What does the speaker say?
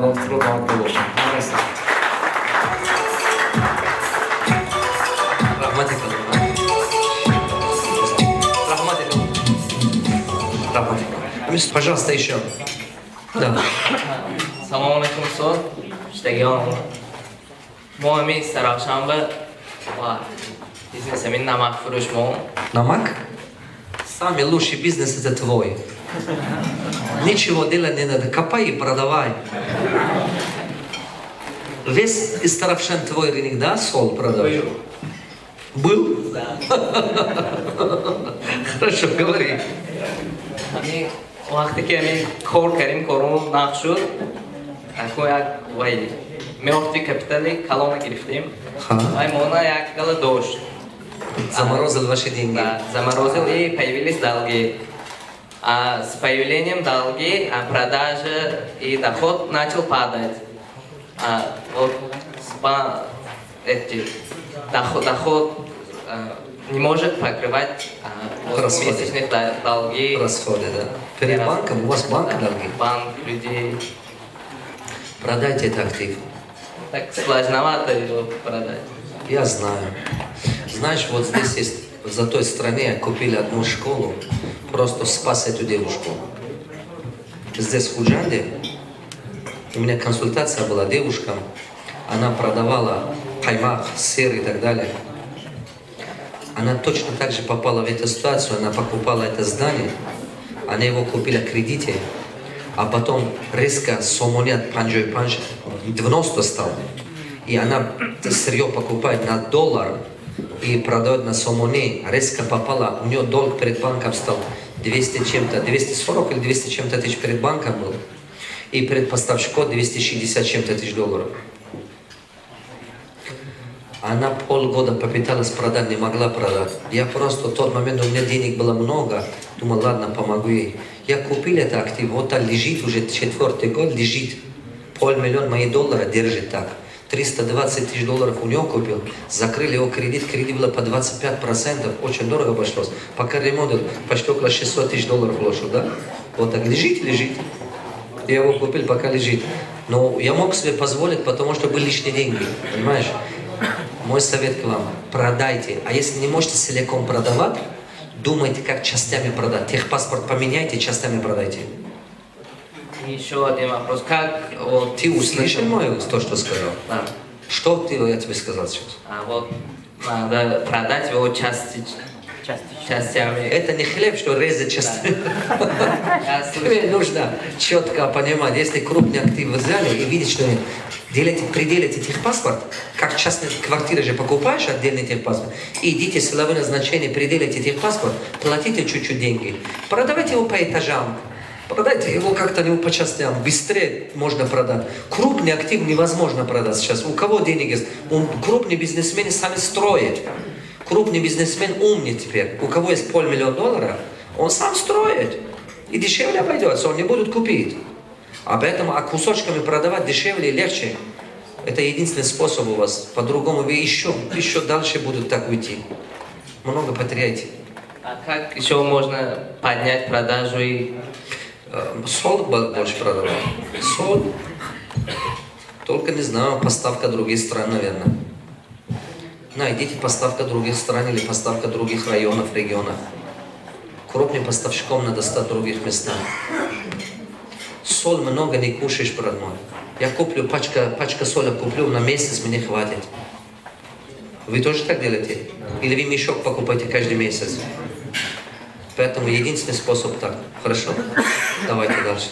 Rahmat Пожалуйста, еще. Да. Салам алейкум, сор. Штагион. Мой мистер Равшанба. Бизнес амин намак фуруш мо. Намак? Самый лучший бизнес это твой. Ничего делать не надо. Копай и продавай. Весь из Равшан твой рынок, да, сол продаешь? Был? Да. Хорошо, говори. وقتی که همین کار کردیم کارمون نقد شد اکنون یک وای мертвый капитали калона грифтим. Ай мона як гала дождь. Заморозил ваши деньги. Да, заморозил и появились долги. А с появлением долги, продажа и доход начал падать. Вот доход не может покрывать месячные долги. Расходы, да. Перед банком, у вас банк долги? Банк, людей. Продайте этот актив. Так сложновато его продать. Я знаю. Знаешь, вот здесь есть, за той стране купили одну школу, просто спас эту девушку. Здесь в Худжанде у меня консультация была, девушка, она продавала каймак, сыр и так далее. Она точно так же попала в эту ситуацию, она покупала это здание, она его купила в кредите, а потом резко сомонят панджой 90 стал. И она сырье покупает на $1 и продает на сомоне, резко попала, у нее долг перед банком стал 200 чем-то, 240 или 200 чем-то тысяч перед банком был, и перед поставщиком 260 чем-то тысяч $. Она полгода попыталась продать, не могла продать. Я просто в тот момент, у меня денег было много, думал, ладно, помогу ей. Я купил этот актив, вот так лежит уже 4-й год, лежит. $500 000 мои доллара держит так. 320 тысяч $. У него купил, закрыли его кредит было по 25%, очень дорого обошлось. Пока ремонт, почти около 600 тысяч $. Вложил, да? Вот так лежит. Я его купил, пока лежит. Но я мог себе позволить, потому что были лишние деньги, понимаешь? Мой совет к вам, продайте. А если не можете целиком продавать, думайте, как частями продать. Техпаспорт поменяйте, частями продайте. Еще один вопрос. Как вот ты услышал мое, то, что сказал? Да. Что я тебе сказал сейчас? Вот надо продать его частями. Это не хлеб, что резать частями. Тебе нужно четко понимать, если крупный актив вы взяли и видите, что приделите техпаспорт, как частные квартиры же покупаешь отдельный техпаспорт, и идите в силовое назначение, приделите техпаспорт, платите чуть-чуть деньги, продавайте его по этажам, продайте его как-то по частям, быстрее можно продать. Крупный актив невозможно продать сейчас. У кого денег есть? Крупные бизнесмены сами строят. Крупный бизнесмен умный теперь. У кого есть $500 000, он сам строит. И дешевле обойдется, он не будет купить. А поэтому кусочками продавать дешевле и легче. Это единственный способ у вас. По-другому вы еще дальше будут так уйти. Много потеряете. А как еще можно поднять продажу и... Соль больше продавать. Соль. Только не знаю, поставка других стран, наверное. Найдите поставка других стран или поставка других регионов. Крупным поставщиком надо стать в других местах. Соль много не кушаешь, брат мой. Я куплю пачка соли, куплю на месяц, мне хватит. Вы тоже так делаете? Или вы мешок покупаете каждый месяц? Поэтому единственный способ так. Хорошо? Давайте дальше.